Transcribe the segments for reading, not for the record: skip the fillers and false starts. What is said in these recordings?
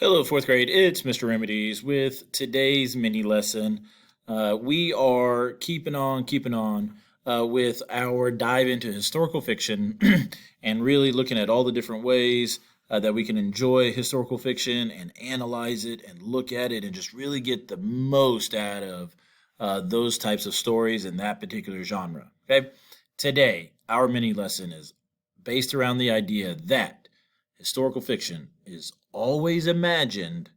Hello, fourth grade. It's Mr. Remedies with today's mini lesson. We are keeping on with our dive into historical fiction and really looking at all the different ways that we can enjoy historical fiction and analyze it and look at it and just really get the most out of those types of stories in that particular genre. Okay. Today, our mini lesson is based around the idea that historical fiction is always imagined,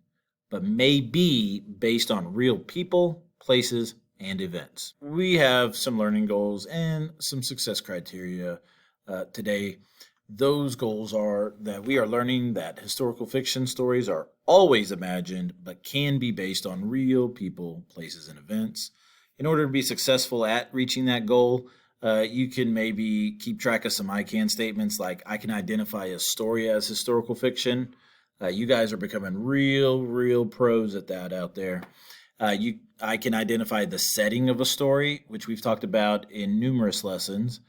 but may be based on real people, places, and events. We have some learning goals and some success criteria today. Those goals are that we are learning that historical fiction stories are always imagined, but can be based on real people, places, and events. In order to be successful at reaching that goal, you can maybe keep track of some I can statements like I can identify a story as historical fiction. You guys are becoming real pros at that out there. I can identify the setting of a story, which we've talked about in numerous lessons,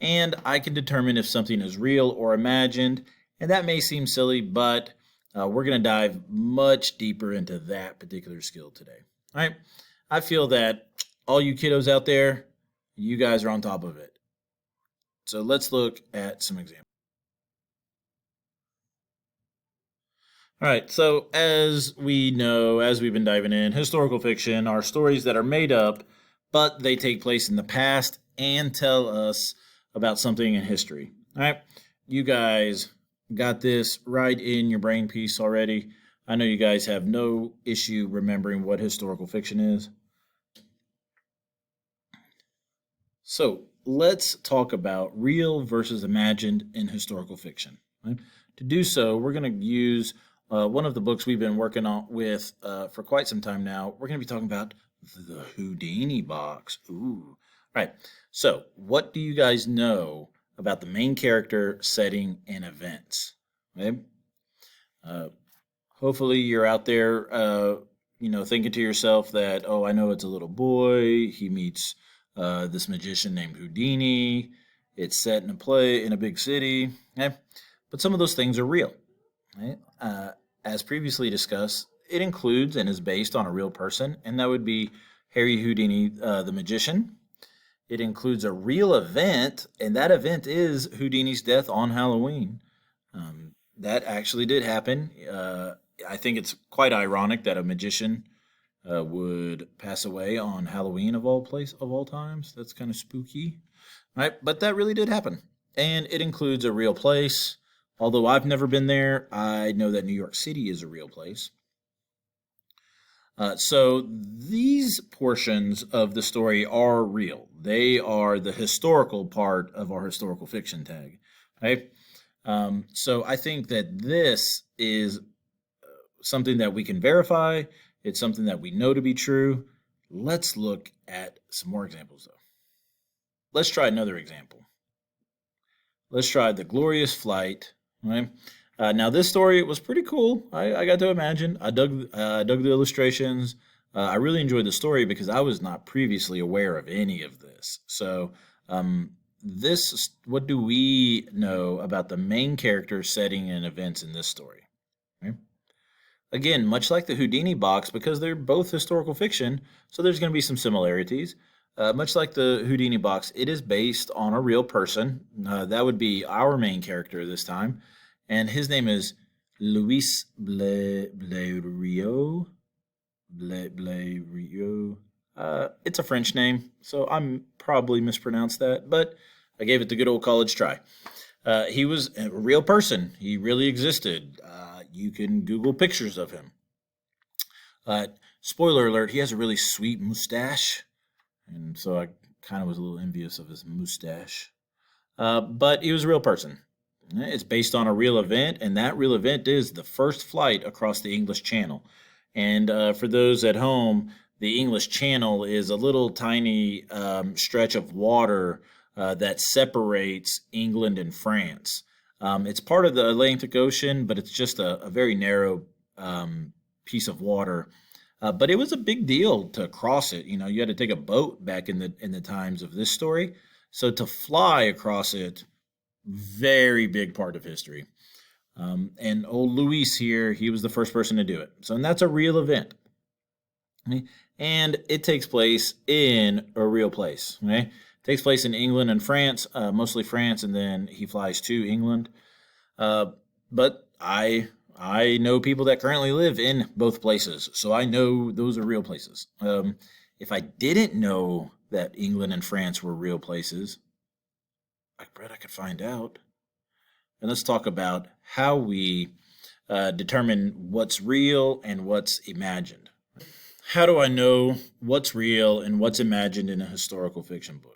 and I can determine if something is real or imagined. And that may seem silly, but we're going to dive much deeper into that particular skill today. All right. I feel that all you kiddos out there, you guys are on top of it. So let's look at some examples. All right, so as we know, as we've been diving in, historical fiction are stories that are made up, but they take place in the past and tell us about something in history. All right, you guys got this right in your brain piece already. I know you guys have no issue remembering what historical fiction is. So let's talk about real versus imagined in historical fiction. Right? To do so, we're going to use one of the books we've been working on with for quite some time now. We're going to be talking about the Houdini box. Ooh. Right. So, what do you guys know about the main character, setting, and events? Okay. Uh, Hopefully, you're out there, thinking to yourself that, oh, I know it's a little boy. He meets this magician named Houdini. It's set in a big city. Okay? But some of those things are real. Right? As previously discussed, it includes and is based on a real person, and that would be Harry Houdini, the magician. It includes a real event, and that event is Houdini's death on Halloween. That actually did happen. I think it's quite ironic that a magician would pass away on Halloween of all times. That's kind of spooky, right? But that really did happen, and it includes a real place. Although I've never been there, I know that New York City is a real place. So these portions of the story are real. They are the historical part of our historical fiction tag. Right? So I think that this is something that we can verify. It's something that we know to be true. Let's look at some more examples, though. Let's try another example. Let's try The Glorious Flight. Right? Now, this story was pretty cool. I got to imagine. I dug the illustrations. I really enjoyed the story because I was not previously aware of any of this. So, what do we know about the main character, setting, and events in this story? Right? Again, much like the Houdini box, because they're both historical fiction, so there's going to be some similarities. Much like the Houdini box, it is based on a real person. That would be our main character this time. And his name is Luis Blériot. Blériot. It's a French name, so I'm probably mispronounced that, but I gave it the good old college try. He was a real person. He really existed. You can Google pictures of him. Spoiler alert, he has a really sweet mustache. And so I kind of was a little envious of his mustache. But he was a real person. It's based on a real event, and that real event is the first flight across the English Channel. And for those at home, the English Channel is a little tiny stretch of water that separates England and France. It's part of the Atlantic Ocean, but it's just a very narrow piece of water. But it was a big deal to cross it. You know, you had to take a boat back in the times of this story. So to fly across it, very big part of history. And old Luis here, he was the first person to do it. So, and that's a real event. Okay? And it takes place in a real place. Okay? It takes place in England and France, mostly France, and then he flies to England. But I know people that currently live in both places, so I know those are real places. If I didn't know that England and France were real places, I bet I could find out. And let's talk about how we determine what's real and what's imagined. How do I know what's real and what's imagined in a historical fiction book?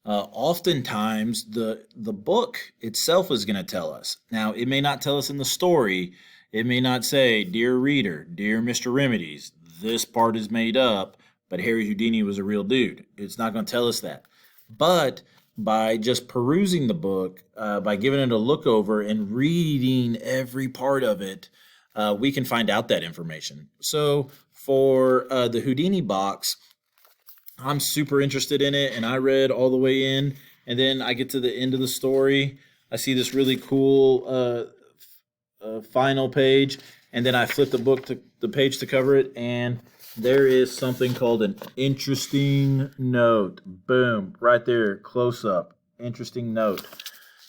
Oftentimes, the book itself is going to tell us. Now, it may not tell us in the story. It may not say, "Dear reader, dear Mr. Remedies, this part is made up, but Harry Houdini was a real dude." It's not going to tell us that. But by just perusing the book, by giving it a look over and reading every part of it, we can find out that information. So for the Houdini box, I'm super interested in it, and I read all the way in, and then I get to the end of the story. I see this really cool final page, and then I flip the page to cover it, and there is something called an interesting note. Boom, right there, close up, interesting note.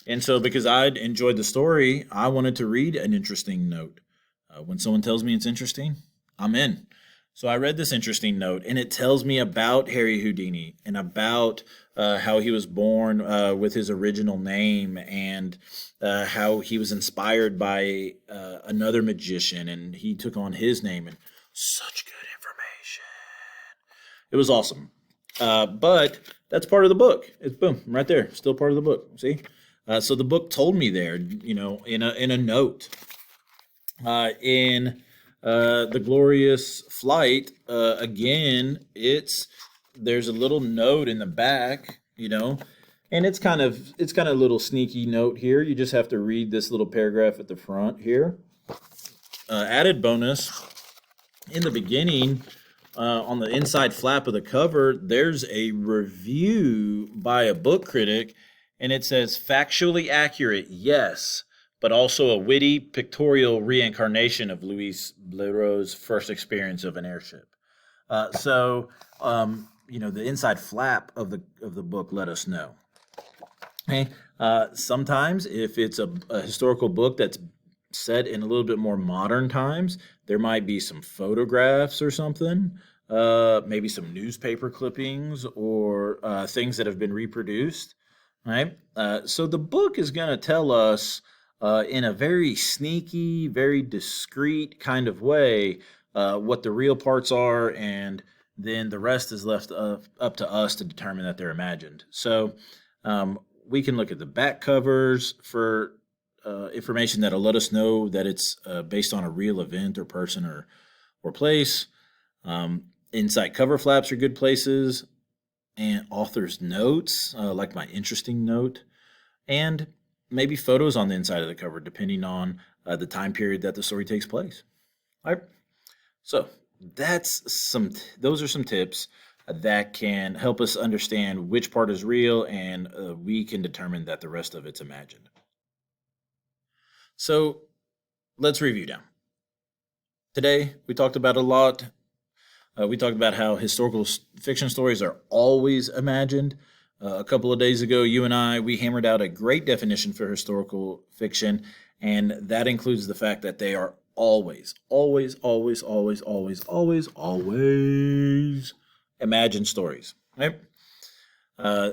And so because I'd enjoyed the story, I wanted to read an interesting note. When someone tells me it's interesting, I'm in. So I read this interesting note, and it tells me about Harry Houdini and about how he was born with his original name, and how he was inspired by another magician, and he took on his name, and such good information. It was awesome. But that's part of the book. It's boom, right there, still part of the book. See? So the book told me there, in a note. In The Glorious Flight, again, there's a little note in the back, and it's kind of a little sneaky note here. You just have to read this little paragraph at the front here. Added bonus, in the beginning, on the inside flap of the cover, there's a review by a book critic, and it says, "Factually accurate, yes, but also a witty pictorial reincarnation of Louis Blériot's first experience of an airship." So the inside flap of the book let us know. Okay. Sometimes, if it's a historical book that's set in a little bit more modern times, there might be some photographs or something, maybe some newspaper clippings or things that have been reproduced. Right. So the book is going to tell us, in a very sneaky, very discreet kind of way, what the real parts are, and then the rest is left up to us to determine that they're imagined. So we can look at the back covers for information that'll let us know that it's based on a real event or person or place. Inside cover flaps are good places, and author's notes, like my interesting note, and maybe photos on the inside of the cover, depending on the time period that the story takes place. All right. So those are some tips that can help us understand which part is real, and we can determine that the rest of it's imagined. So let's review now. Today, we talked about a lot. We talked about how historical fiction stories are always imagined. A couple of days ago, you and we hammered out a great definition for historical fiction, and that includes the fact that they are always, always, always, always, always, always, always imagined stories. Right?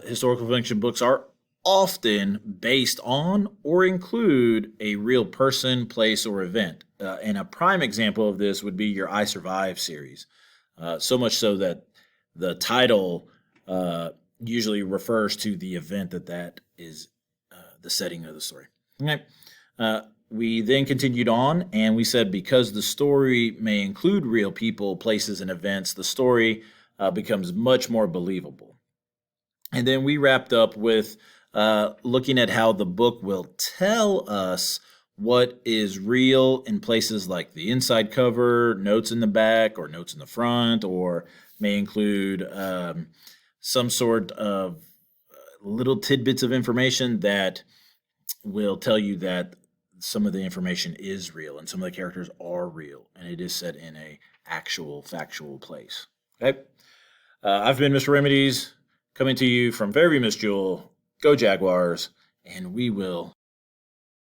Historical fiction books are often based on or include a real person, place, or event. And a prime example of this would be your I Survive series. So much so that the title usually refers to the event that is the setting of the story. Okay. We then continued on, and we said because the story may include real people, places, and events, the story becomes much more believable. And then we wrapped up with looking at how the book will tell us what is real in places like the inside cover, notes in the back, or notes in the front, or may include some sort of little tidbits of information that will tell you that some of the information is real and some of the characters are real and it is set in a actual factual place. Okay. I've been Mr. Remedies, coming to you from Fairview Miss Jewel. Go Jaguars, and we will